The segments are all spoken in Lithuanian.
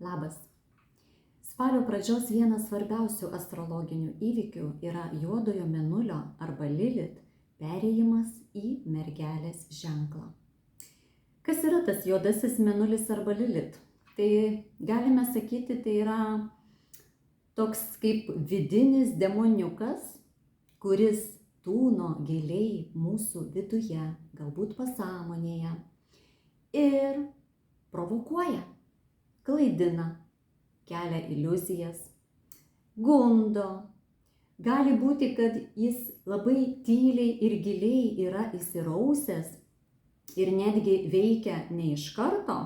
Labas. Spalio pradžios vienas svarbiausių astrologinių įvykių yra juodojo mėnulio arba Lilit perėjimas į mergelės ženklą. Kas yra tas juodasis mėnulis arba Lilit? Tai galime sakyti, tai yra toks kaip vidinis demoniukas, kuris tūno giliai mūsų viduje, galbūt pasąmonėje ir provokuoja, klaidina, kelia iliuzijas, gundo. Gali būti, kad jis labai tyliai ir giliai yra įsirausęs ir netgi veikia ne iš karto,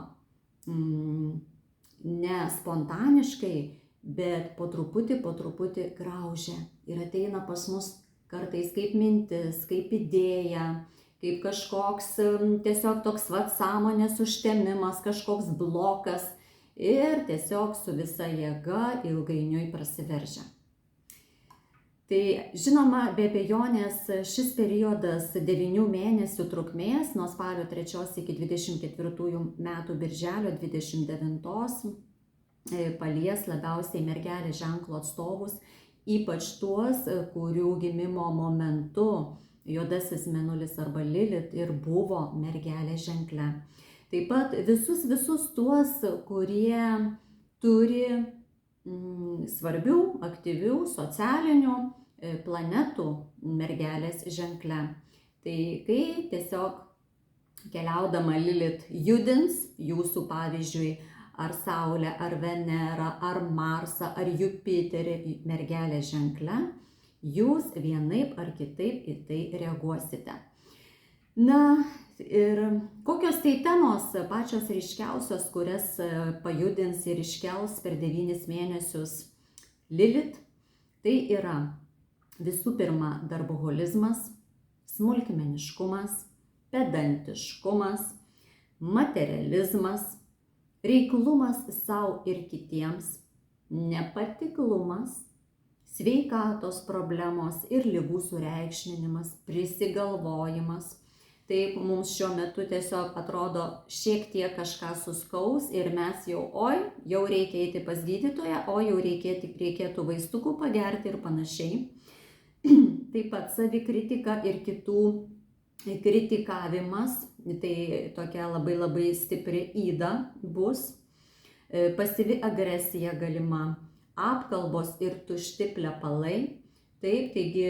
ne spontaniškai, bet po truputį graužia ir ateina pas mus kartais kaip mintis, kaip idėja, kaip kažkoks tiesiog toks sąmonės užtemimas, kažkoks blokas ir tiesiog su visa jėga ilgainiui prasiveržia. Tai žinoma, be abejonės šis periodas 9 mėnesių trukmės nuo spalio 3 iki 24 metų birželio 29 palies labiausiai mergelės ženklo atstovus, ypač tuos, kurių gimimo momentu juodasis mėnulis arba Lilit ir buvo mergelės ženkle. Taip pat visus tuos, kurie turi svarbių, aktyvių, socialinių planetų mergelės ženkle. Tai kai tiesiog keliaudama Lilit judins jūsų, pavyzdžiui, ar Saulę, ar Venerą, ar Marsą, ar Jupiterį mergelės ženkle, jūs vienaip ar kitaip į tai reaguosite. Na ir kokios tai temos pačios ryškiausios, kurias pajudins ir iškels per 9 mėnesius Lilit, tai yra visų pirma darboholizmas, smulkmeniškumas, pedantiškumas, materializmas, reiklumas savo ir kitiems, nepatiklumas, sveikatos problemos ir ligų sureikšminimas, prisigalvojimas. Taip mums šiuo metu tiesiog atrodo šiek tiek kažką suskaus ir mes jau reikia eiti pas gydytoją, jau reikėtų vaistukų pagerti ir panašiai. Taip pat savikritika ir kitų kritikavimas, tai tokia labai stipri yda bus, pasyvi agresija galima, apkalbos ir tušti plepalai. Taip, taigi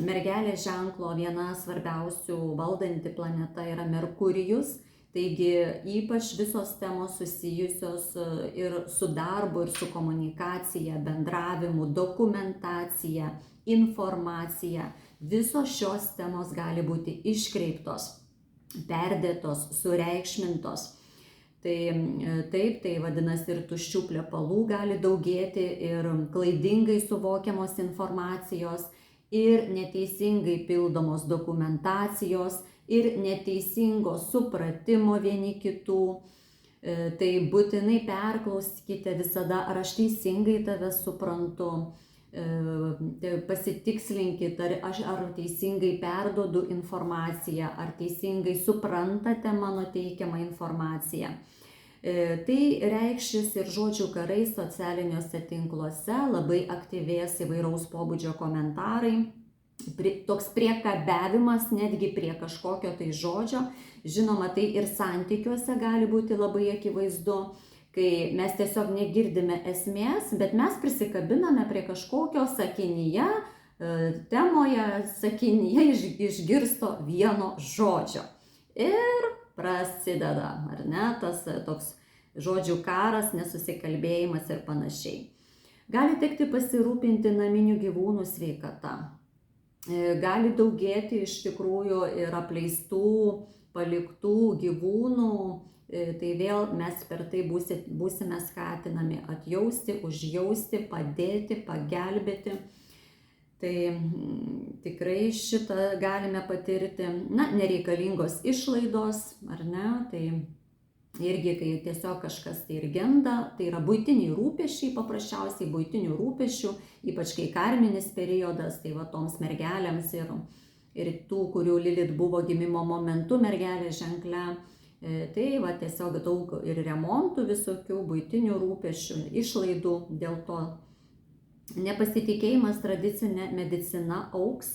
mergelės ženklo viena svarbiausių valdanti planeta yra Merkurijus, taigi ypač visos temos susijusios ir su darbu, ir su komunikacija, bendravimu, dokumentacija, informacija. Visos šios temos gali būti iškreiptos, perdėtos, sureikšmintos. Tai vadinasi ir tuščių plepalų gali daugėti, ir klaidingai suvokiamos informacijos, ir neteisingai pildomos dokumentacijos, ir neteisingo supratimo vieni kitų. Tai būtinai perklauskite visada, ar aš teisingai tave suprantu. Pasitikslinkit, ar teisingai perduodu informaciją, ar teisingai suprantate mano teikiamą informaciją. Tai reikšis ir žodžių karai socialiniuose tinkluose, labai aktyvės įvairaus pobūdžio komentarai, toks priekabiavimas netgi prie kažkokio tai žodžio. Žinoma, tai ir santykiuose gali būti labai akivaizdu, kai mes tiesiog negirdime esmės, bet mes prisikabiname prie kažkokio sakinyje, sakinyje išgirsto vieno žodžio. Ir prasideda, ar ne, tas toks žodžių karas, nesusikalbėjimas ir panašiai. Gali tekti pasirūpinti naminių gyvūnų sveikata. Gali daugėti iš tikrųjų ir apleistų, paliktų gyvūnų. Tai vėl mes per tai būsime skatinami atjausti, užjausti, padėti, pagelbėti. Tai tikrai šitą galime patirti, nereikalingos išlaidos, ar ne? Tai irgi, kai tiesiog kažkas tai ir genda, tai yra buitiniai rūpesčiai, paprasčiausiai buitinių rūpesčių, ypač kai karminis periodas, tai va toms mergelėms ir tų, kurių Lilit buvo gimimo momentu mergelės ženkle. Tai va tiesiog daug ir remontų visokių, buitinių rūpesčių, išlaidų, dėl to nepasitikėjimas tradicinė medicina auks,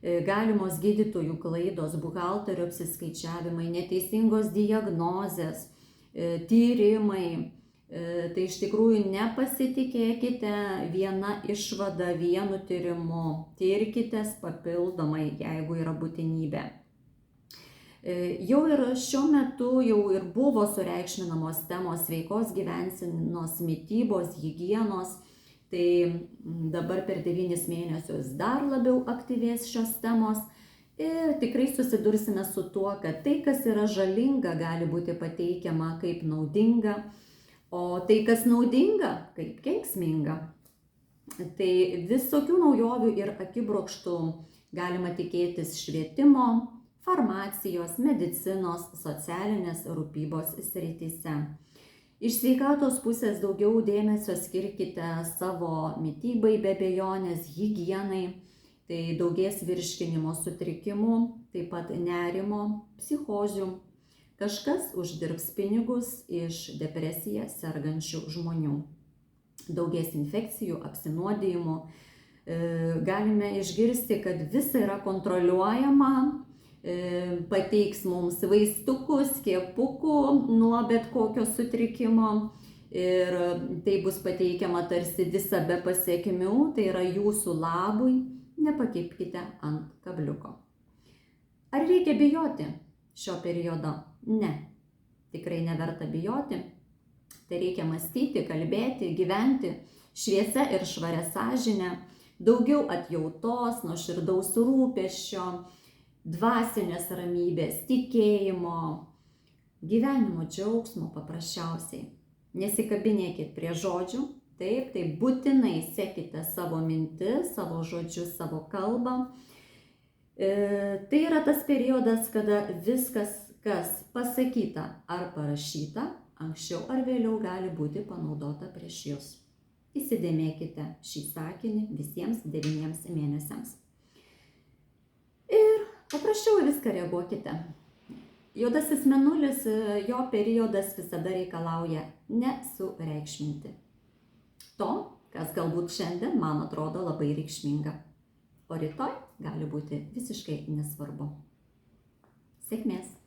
galimos gydytojų klaidos, buhalterio apsiskaičiavimai, neteisingos diagnozės, tyrimai. Tai iš tikrųjų nepasitikėkite viena išvada, vienu tyrimu, tirkitės papildomai, jeigu yra būtinybė. Jau ir šiuo metu jau ir buvo sureikšminamos temos sveikos gyvensenos, mitybos, higienos, tai dabar per 9 mėnesius dar labiau aktyvės šios temos ir tikrai susidursime su tuo, kad tai, kas yra žalinga, gali būti pateikiama kaip naudinga, o tai, kas naudinga, kaip kenksminga. Tai visokių naujovių ir akibrokštų galima tikėtis švietimo, farmacijos, medicinos, socialinės rūpybos srityse. Iš sveikatos pusės daugiau dėmesio skirkite savo mitybai be abejonės, higienai, tai daugės virškinimo sutrikimų, taip pat nerimo, psichozių. Kažkas uždirbs pinigus iš depresiją sergančių žmonių. Daugės infekcijų, apsinuodijimų. Galime išgirsti, kad visa yra kontroliuojama, pateiks mums vaistukų, skiepukų nuo bet kokio sutrikimo ir tai bus pateikiama tarsi visa be pasiekmių, tai yra jūsų labui, nepakibkite ant kabliuko. Ar reikia bijoti šio periodo? Ne, tikrai neverta bijoti, tai reikia mąstyti, kalbėti, gyventi šviesia ir švaria sąžine, daugiau atjautos, nuoširdaus rūpesčio, dvasinės ramybės, tikėjimo, gyvenimo džiaugsmo paprasčiausiai. Nesikabinėkit prie žodžių, taip, tai būtinai sekite savo mintis, savo žodžius, savo kalbą. Tai yra tas periodas, kada viskas, kas pasakyta ar parašyta, anksčiau ar vėliau gali būti panaudota prieš jūs. Įsidėmėkite šį sakinį visiems 9 mėnesiams. Ir paprasčiau viską reaguokite. Juodasis mėnulis, jo periodas visada reikalauja nesureikšminti to, kas galbūt šiandien man atrodo labai reikšminga, o rytoj gali būti visiškai nesvarbu. Sėkmės!